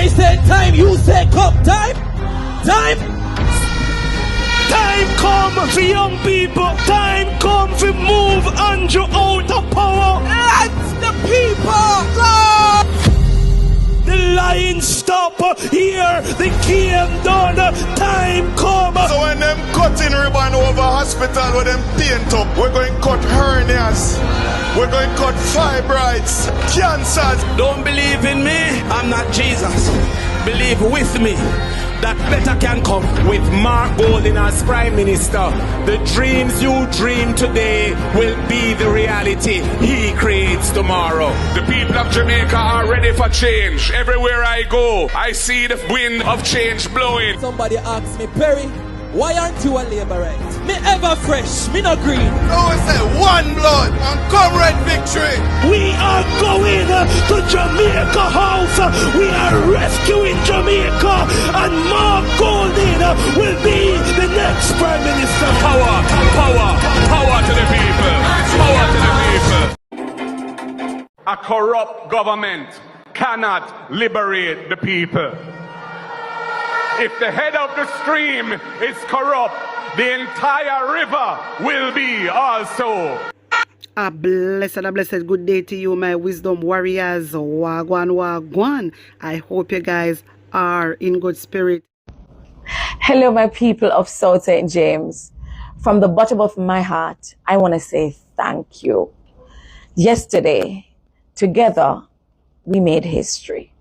I say time, you say come. Time. Time come for young people. Time come for move Andrew out of power. Let the people go. The line stop here. The game done. Time come. So when them cutting ribbon over hospital with them paint up, we're going to cut hernias. We're going to cut fibroids, cancers. Don't believe in me. I'm not Jesus. Believe with me that better can come. With Mark Golding as Prime Minister, the dreams you dream today will be the reality he creates tomorrow. The people of Jamaica are ready for change. Everywhere I go, I see the wind of change blowing. Somebody asks me, Perry, why aren't you a Labourite? Me ever fresh, me not green. No, we say one blood and comrade victory. We are going to Jamaica House. We are rescuing Jamaica, and Mark Golding will be the next Prime Minister. Power to the people. Power to the people. A corrupt government cannot liberate the people. If the head of the stream is corrupt, the entire river will be also. A blessed good day to you, my wisdom warriors. Wagwan. I hope you guys are in good spirit. Hello, my people of South St. James. From the bottom of my heart, I want to say thank you. Yesterday, together, we made history.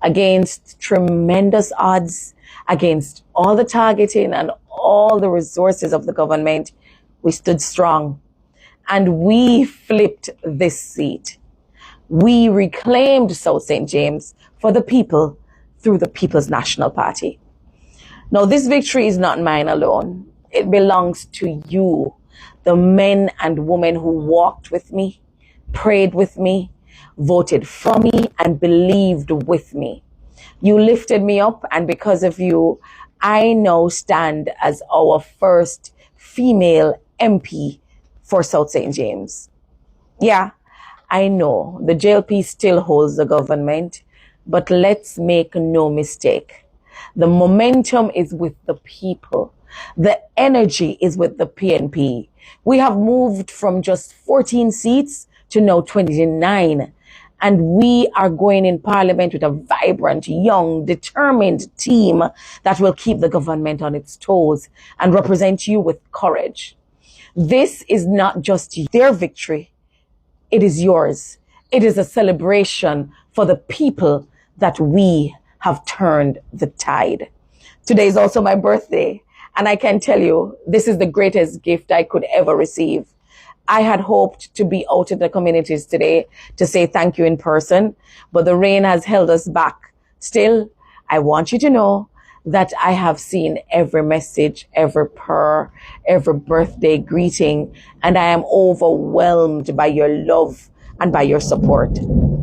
Against tremendous odds, against all the targeting and all the resources of the government, we stood strong. And we flipped this seat. We reclaimed South St. James for the people through the People's National Party. Now, this victory is not mine alone. It belongs to you, the men and women who walked with me, prayed with me, voted for me, and believed with me. You lifted me up, and because of you, I now stand as our first female MP for South St. James. Yeah, I know the JLP still holds the government, but let's make no mistake. The momentum is with the people. The energy is with the PNP. We have moved from just 14 seats to now 29. And we are going in Parliament with a vibrant, young, determined team that will keep the government on its toes and represent you with courage. This is not just their victory. It is yours. It is a celebration for the people that we have turned the tide. Today is also my birthday, and I can tell you, this is the greatest gift I could ever receive. I had hoped to be out in the communities today to say thank you in person, but the rain has held us back. Still, I want you to know that I have seen every message, every prayer, every birthday greeting, and I am overwhelmed by your love and by your support.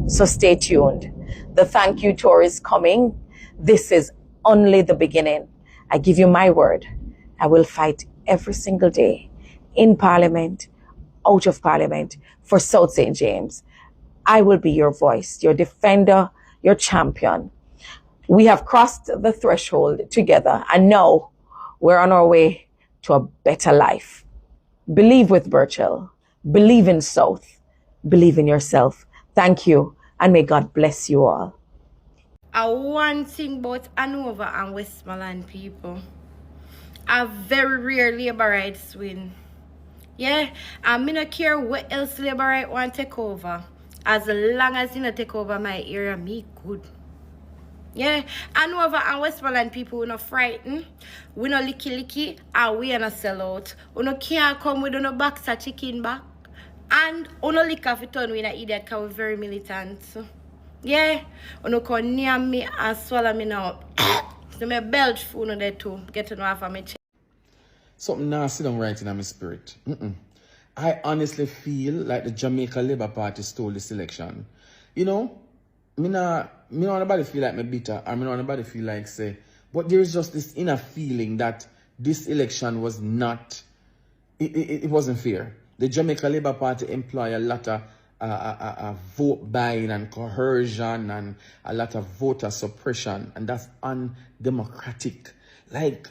So stay tuned. The thank you tour is coming. This is only the beginning. I give you my word. I will fight every single day in Parliament, out of Parliament, for South St. James. I will be your voice, your defender, your champion. We have crossed the threshold together, and now we're on our way to a better life. Believe with Birchall. Believe in South. Believe in yourself. Thank you, and may God bless you all. One thing about Hanover and Westmoreland people, a very rare Labourites win. Yeah, and me not care what else Labourite want to take over. As long as you not take over my area, me good. Yeah, Hanover and Westmoreland people, we not frightened, we not licky, and we are not sell out. We not can't come with no box of chicken back. And we not lick off it on we not idiot because we're very militant. So, yeah, we not come near me and swallow me now. So my belch food there too, get to know half of my chest. Something nasty don't right in my spirit. I honestly feel like the Jamaica Labour Party stole this election. You know, me not nobody feel like me bitter, or me not nobody feel like say, but there is just this inner feeling that this election was not, it wasn't fair. The Jamaica Labour Party employ a lot of vote buying and coercion and a lot of voter suppression, and that's undemocratic. Like,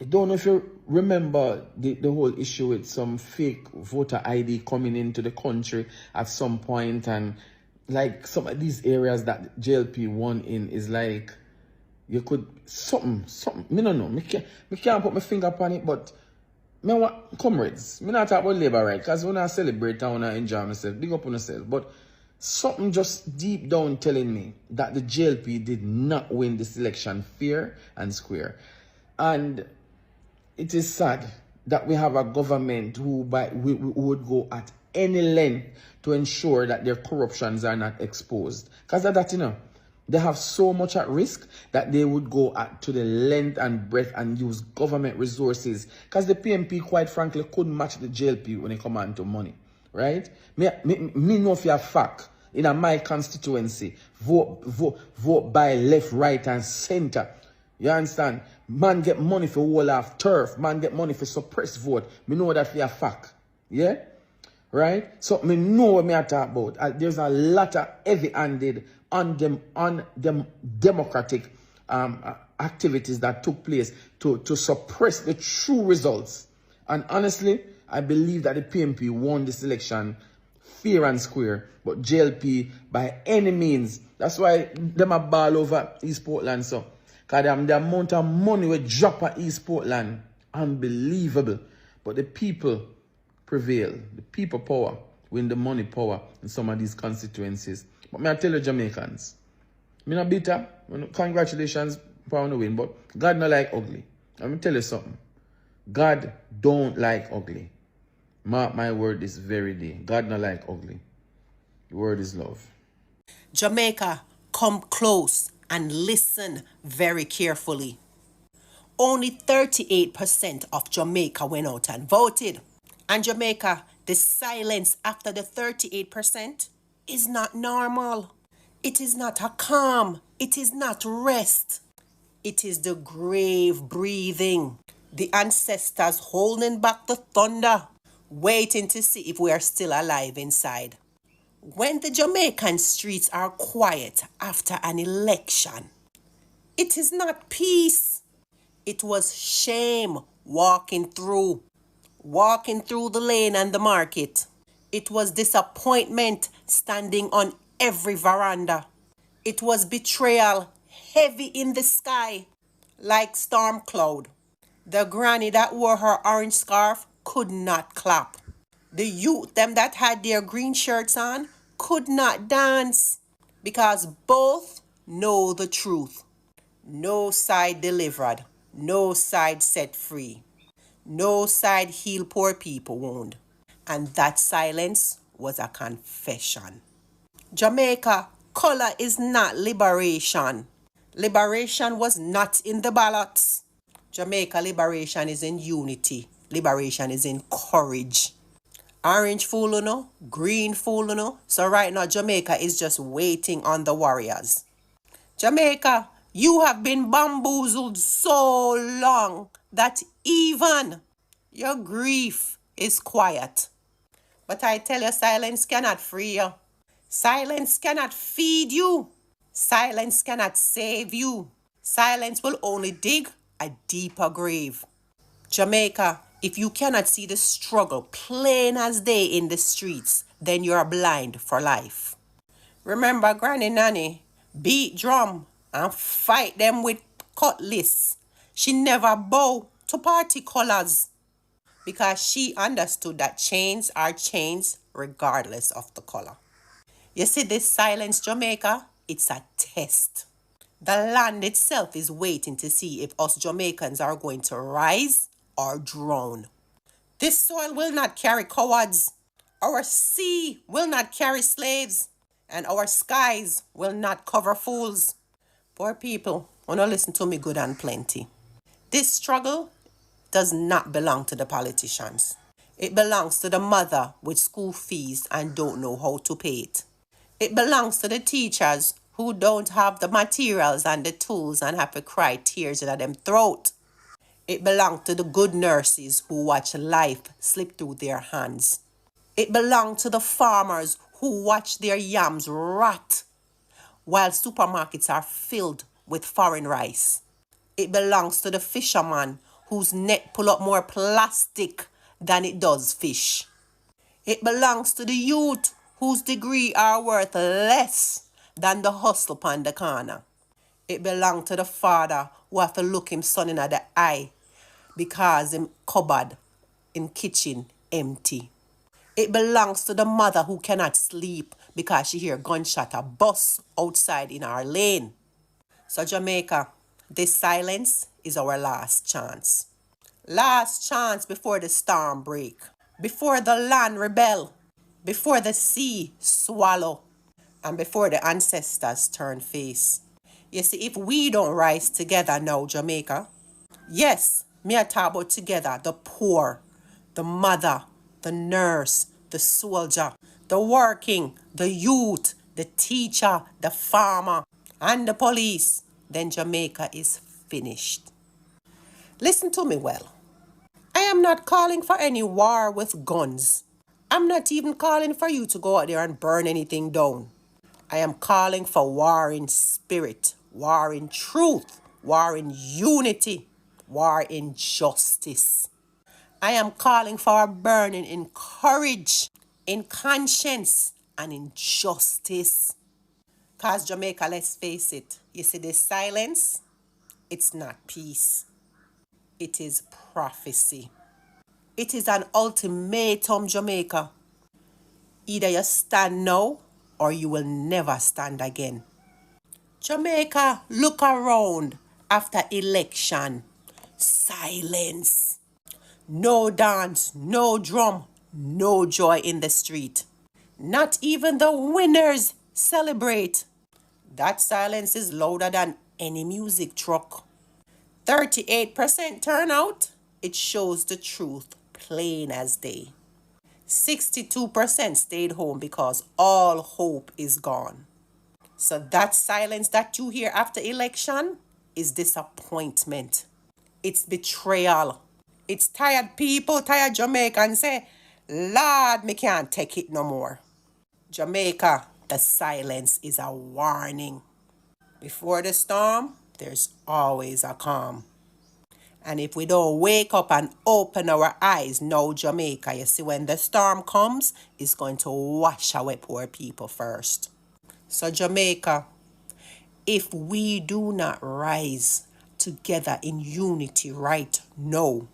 I don't know if you remember the whole issue with some fake voter ID coming into the country at some point, and like some of these areas that JLP won in is like, you could something, me don't know, me can't put my finger upon it, but me want comrades. Me not talk about labor right, because when I celebrate and when I enjoy myself, big up on myself. But something just deep down telling me that the JLP did not win this election fair and square. And it is sad that we have a government who would go at any length to ensure that their corruptions are not exposed. Because of that, you know, they have so much at risk that they would go to the length and breadth and use government resources. Because the PMP, quite frankly, couldn't match the JLP when it comes on to money. Right? Me know for a fact, in my constituency, vote by left, right, and center. You understand? Man get money for wall off turf. Man get money for suppressed vote. Me know that for a fact. Yeah? Right? So me know what me I talk about. There's a lot of heavy-handed, democratic activities that took place to suppress the true results. And honestly, I believe that the PMP won this election fair and square, but JLP by any means. That's why them a ball over East Portland. So, because the amount of money we drop at East Portland, unbelievable. But the people prevail. The people power win the money power in some of these constituencies. But may I tell you, Jamaicans, me not bitter. Congratulations for the win, but God not like ugly. Let me tell you something. God don't like ugly. Mark my word this very day. God not like ugly. The word is love. Jamaica, come close and listen very carefully. Only 38% of Jamaica went out and voted. And Jamaica, the silence after the 38% is not normal. It is not a calm. It is not rest. It is the grave breathing. The ancestors holding back the thunder, waiting to see if we are still alive inside. When the Jamaican streets are quiet after an election, it is not peace. It was shame walking through the lane and the market. It was disappointment standing on every veranda. It was betrayal heavy in the sky like storm cloud. The granny that wore her orange scarf could not clap. The youth, them that had their green shirts on, could not dance because both know the truth. No side delivered, no side set free, no side heal poor people wound. And that silence was a confession. Jamaica, color is not liberation. Liberation was not in the ballots. Jamaica, liberation is in unity. Liberation is in courage. Orange fool, you know, green fool, you know. So right now, Jamaica is just waiting on the warriors. Jamaica, you have been bamboozled so long that even your grief is quiet. But I tell you, silence cannot free you. Silence cannot feed you. Silence cannot save you. Silence will only dig a deeper grave. Jamaica, if you cannot see the struggle plain as day in the streets, then you are blind for life. Remember Granny Nanny, beat drum and fight them with cutlass. She never bowed to party colors because she understood that chains are chains regardless of the color. You see this silence, Jamaica? It's a test. The land itself is waiting to see if us Jamaicans are going to rise or drown. This soil will not carry cowards. Our sea will not carry slaves. And our skies will not cover fools. Poor people, wanna listen to me good and plenty. This struggle does not belong to the politicians. It belongs to the mother with school fees and don't know how to pay it. It belongs to the teachers who don't have the materials and the tools and have to cry tears in them throat. It belongs to the good nurses who watch life slip through their hands. It belonged to the farmers who watch their yams rot while supermarkets are filled with foreign rice. It belongs to the fisherman whose net pull up more plastic than it does fish. It belongs to the youth whose degree are worth less than the hustle upon the corner. It belongs to the father who have to look him son in the eye because him cupboard in kitchen empty. It belongs to the mother who cannot sleep because she hear gunshot a bus outside in our lane. So Jamaica, this silence is our last chance. Last chance before the storm break, before the land rebel, before the sea swallow, and before the ancestors turn face. You see, if we don't rise together now, Jamaica, yes, me I talk about together, the poor, the mother, the nurse, the soldier, the working, the youth, the teacher, the farmer, and the police, then Jamaica is finished. Listen to me well. I am not calling for any war with guns. I'm not even calling for you to go out there and burn anything down. I am calling for war in spirit, war in truth, war in unity, war in justice. I am calling for a burning in courage, in conscience, and in justice. Because Jamaica, let's face it, you see this silence, it's not peace. It is prophecy. It is an ultimatum, Jamaica. Either you stand now or you will never stand again. Jamaica, look around after election. Silence. No dance, no drum, no joy in the street. Not even the winners celebrate. That silence is louder than any music truck. 38% turnout, it shows the truth plain as day. 62% stayed home because all hope is gone. So that silence that you hear after election is disappointment. It's betrayal. It's tired people, tired Jamaicans say, Lord, me can't take it no more. Jamaica, the silence is a warning. Before the storm, there's always a calm. And if we don't wake up and open our eyes now, Jamaica, you see, when the storm comes, it's going to wash away poor people first. So Jamaica, if we do not rise together in unity right now,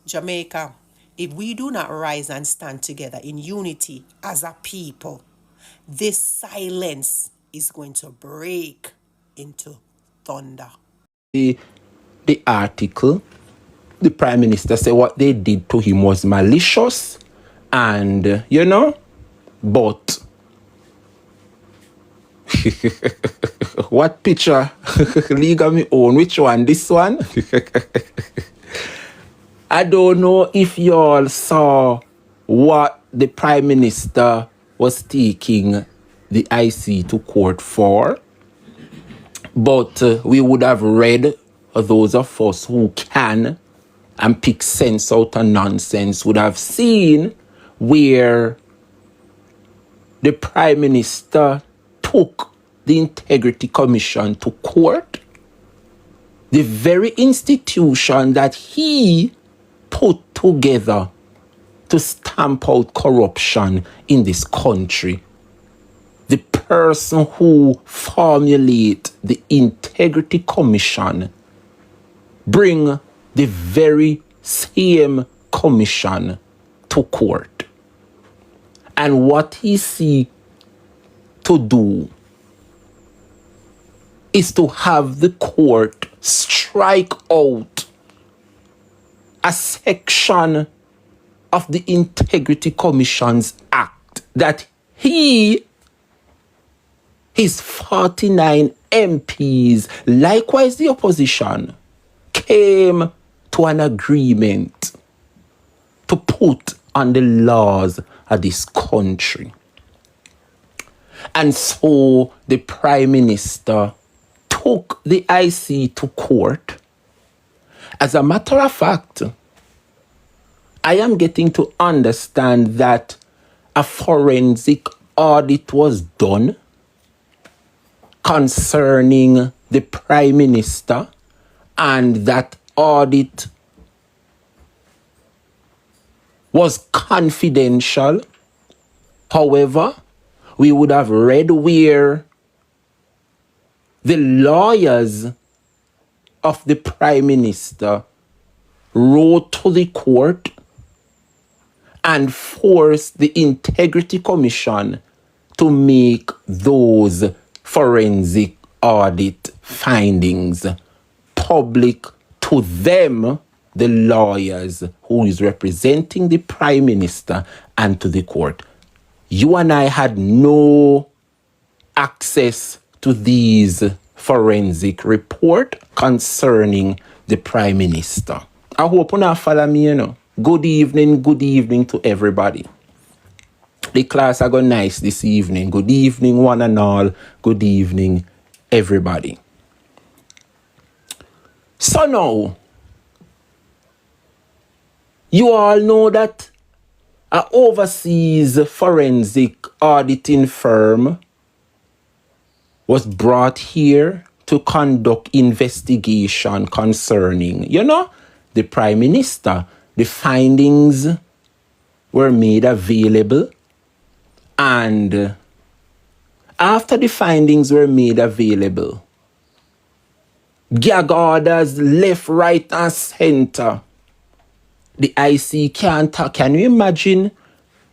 Jamaica, if we do not rise and stand together in unity as a people, this silence is going to break into thunder. The article, the Prime Minister said what they did to him was malicious and, but what picture? League of me own. Which one? This one? I don't know if you all saw what the Prime Minister was taking the IC to court for, but we would have read, those of us who can and pick sense out of nonsense would have seen where the Prime Minister took the Integrity Commission to court, the very institution that he put together to stamp out corruption in this country. The person who formulate the Integrity Commission bring the very same commission to court. And what he see to do is to have the court strike out a section of the Integrity Commission's Act that his 49 MPs, likewise the opposition, came to an agreement to put on the laws of this country. And so the Prime Minister took the IC to court. As a matter of fact, I am getting to understand that a forensic audit was done concerning the Prime Minister, and that audit was confidential. However, we would have read where the lawyers of the Prime Minister wrote to the court and forced the Integrity Commission to make those forensic audit findings public to them, the lawyers who is representing the Prime Minister, and to the court. You and I had no access to these forensic report concerning the Prime Minister. I hope you not follow me, you know. Good evening to everybody. The class are going nice this evening. Good evening, one and all. Good evening, everybody. So now, you all know that an overseas forensic auditing firm was brought here to conduct investigation concerning, the Prime Minister. The findings were made available, and after the findings were made available, gag orders left, right, and center. The IC can't talk. Can you imagine?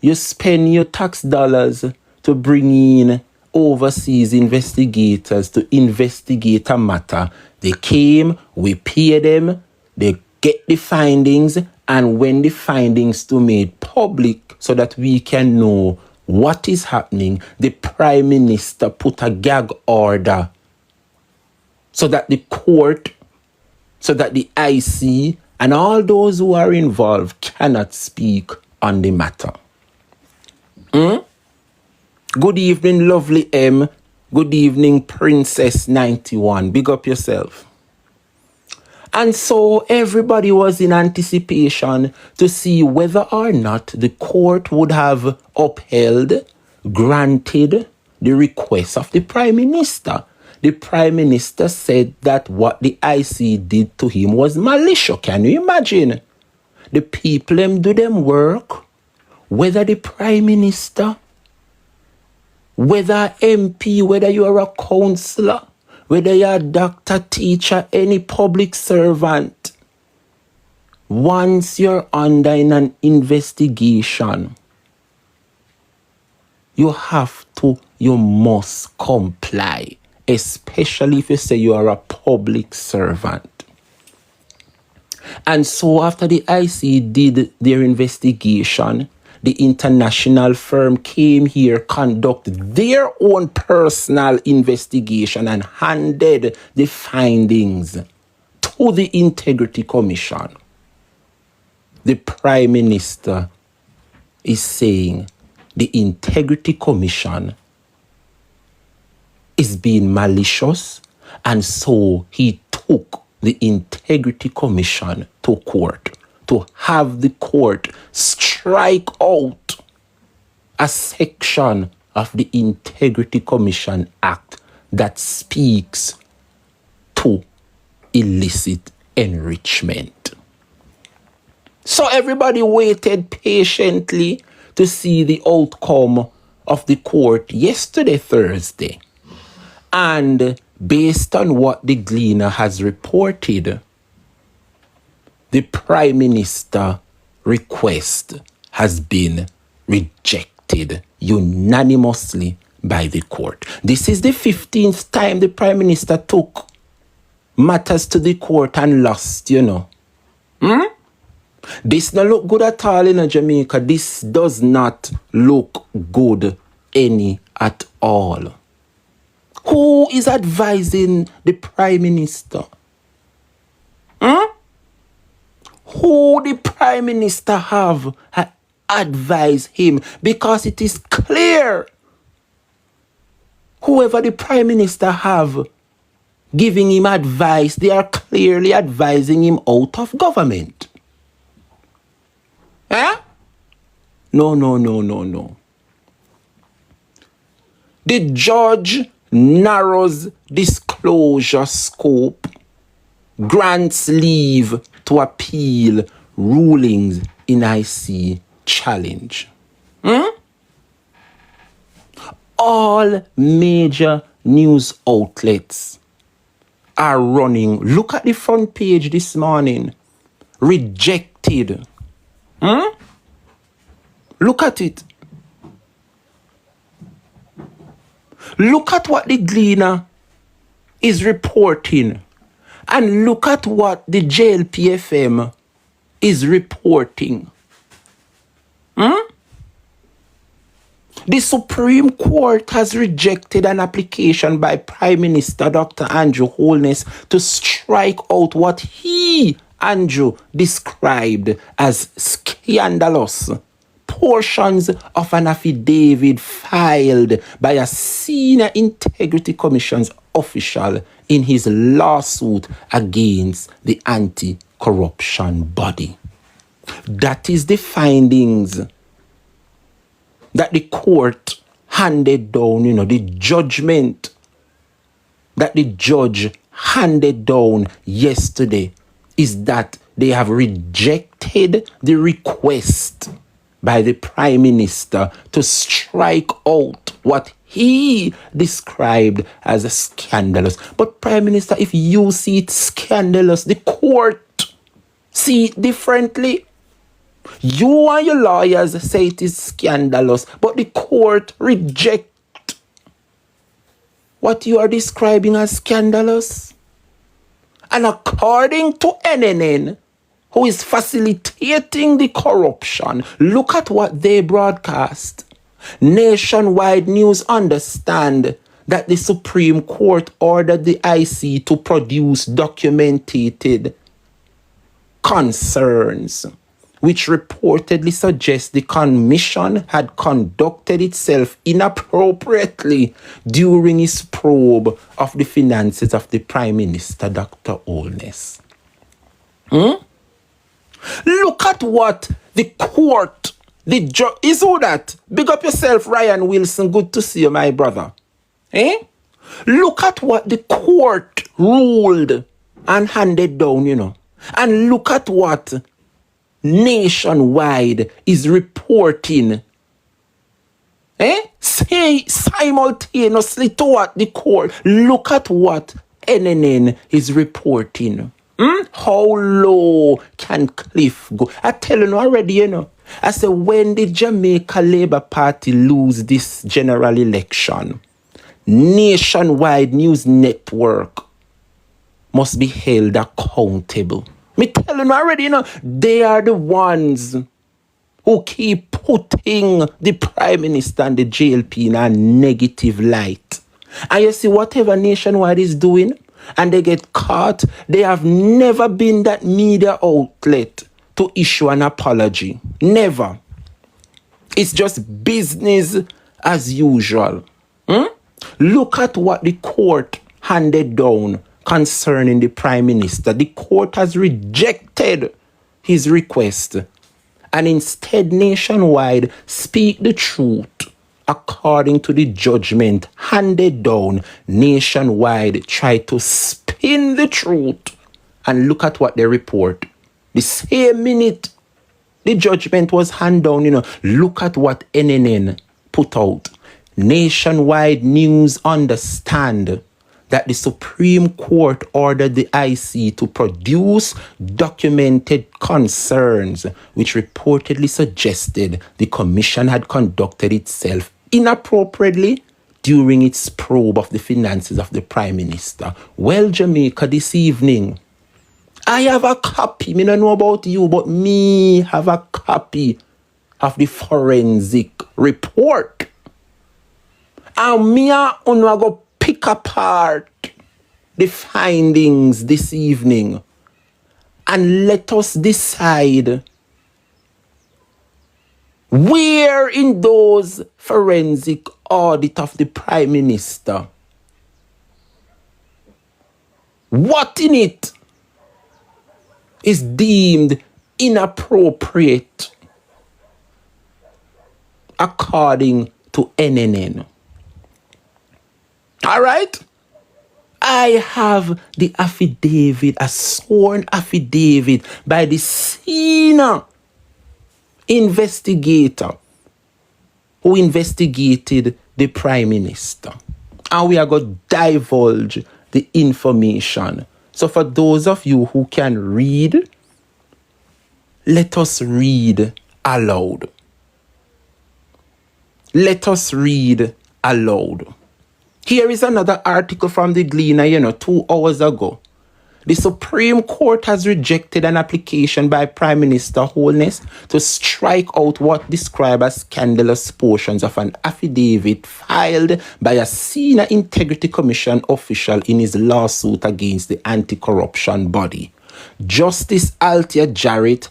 You spend your tax dollars to bring in overseas investigators to investigate a matter. They came, we pay them, they get the findings, and when the findings to made public so that we can know what is happening, the Prime Minister put a gag order so that the court, so that the IC and all those who are involved cannot speak on the matter. Good evening, lovely M. Good evening, Princess 91. Big up yourself. And so everybody was in anticipation to see whether or not the court would have upheld, granted the request of the Prime Minister. The Prime Minister said that what the IC did to him was malicious. Can you imagine? The people them do them work, whether the Prime Minister, whether MP, whether you are a councillor, whether you're a doctor, teacher, any public servant, once you're under in an investigation, you must comply, especially if you say you are a public servant. And so after the IC did their investigation, the international firm came here, conducted their own personal investigation, and handed the findings to the Integrity Commission. The Prime Minister is saying the Integrity Commission is being malicious, and so he took the Integrity Commission to court to have the court strike out a section of the Integrity Commission Act that speaks to illicit enrichment. So everybody waited patiently to see the outcome of the court yesterday, Thursday. And based on what the Gleaner has reported, the Prime Minister request has been rejected unanimously by the court. This is the 15th time the Prime Minister took matters to the court and lost, This don't look good at all in Jamaica. This does not look good any at all. Who is advising the Prime Minister? Who the Prime Minister have advised him? Because it is clear whoever the Prime Minister have giving him advice, they are clearly advising him out of government. No. The judge narrows disclosure scope, grants leave to appeal rulings in IC challenge. All major news outlets are running. Look at the front page this morning. Rejected. Look at it. Look at what the Gleaner is reporting. And look at what the JLPFM is reporting. The Supreme Court has rejected an application by Prime Minister Dr. Andrew Holness to strike out what he, Andrew, described as scandalous portions of an affidavit filed by a senior Integrity Commission's official in his lawsuit against the anti-corruption body. That is the findings that the court handed down, the judgment that the judge handed down yesterday is that they have rejected the request by the Prime Minister to strike out what he described as scandalous. But Prime Minister, if you see it scandalous, the court see it differently. You and your lawyers say it is scandalous, but the court reject what you are describing as scandalous. And according to NNN, who is facilitating the corruption, look at what they broadcast. Nationwide News understand that the Supreme Court ordered the IC to produce documented concerns, which reportedly suggests the commission had conducted itself inappropriately during its probe of the finances of the Prime Minister, Dr. Holness. Look at what the court, the judge, is all that. Big up yourself, Ryan Wilson. Good to see you, my brother. Look at what the court ruled and handed down, And look at what Nationwide is reporting. Say simultaneously to what the court. Look at what NNN is reporting. How low can Cliff go? I tell you already, I say when the Jamaica Labour Party lose this general election, Nationwide News Network must be held accountable. Me tell you already, they are the ones who keep putting the Prime Minister and the JLP in a negative light. And you see, whatever Nationwide is doing, and they get caught, they have never been that media outlet to issue an apology. Never. It's just business as usual. Look at what the court handed down concerning the Prime Minister. The court has rejected his request and instead Nationwide speak the truth according to the judgment handed down. Nationwide try to spin the truth, and look at what they report. The same minute the judgment was handed down, look at what NNN put out. Nationwide News understand that the Supreme Court ordered the IC to produce documented concerns which reportedly suggested the commission had conducted itself inappropriately during its probe of the finances of the Prime Minister. Well, Jamaica, this evening, I have a copy. I don't know about you, but me have a copy of the forensic report. And me and Unwa go pick apart the findings this evening and let us decide where in those forensic audit of the Prime Minister, what in it is deemed inappropriate according to NNN. All right? I have the affidavit, a sworn affidavit by the senior investigator who investigated the Prime Minister. And we are going to divulge the information. So for those of you who can read, let us read aloud. Let us read aloud. Here is another article from the Gleaner, 2 hours ago. The Supreme Court has rejected an application by Prime Minister Holness to strike out what described as scandalous portions of an affidavit filed by a senior Integrity Commission official in his lawsuit against the anti-corruption body. Justice Althea Jarrett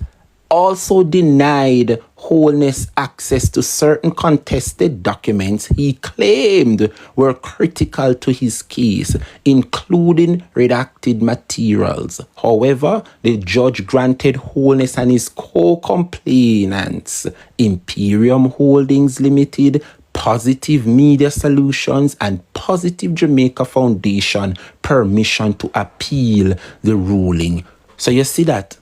also denied Holness access to certain contested documents he claimed were critical to his case, including redacted materials. However, the judge granted Holness and his co-complainants, Imperium Holdings Limited, Positive Media Solutions, and Positive Jamaica Foundation, permission to appeal the ruling. So you see that?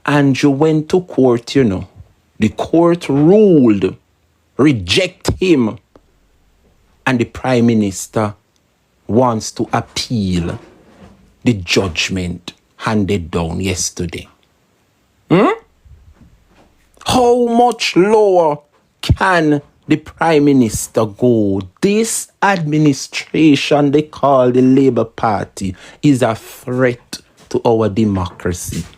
And you went to court, The court ruled, reject him. And the Prime Minister wants to appeal the judgment handed down yesterday. How much lower can the Prime Minister go? This administration they call the Labour Party is a threat to our democracy.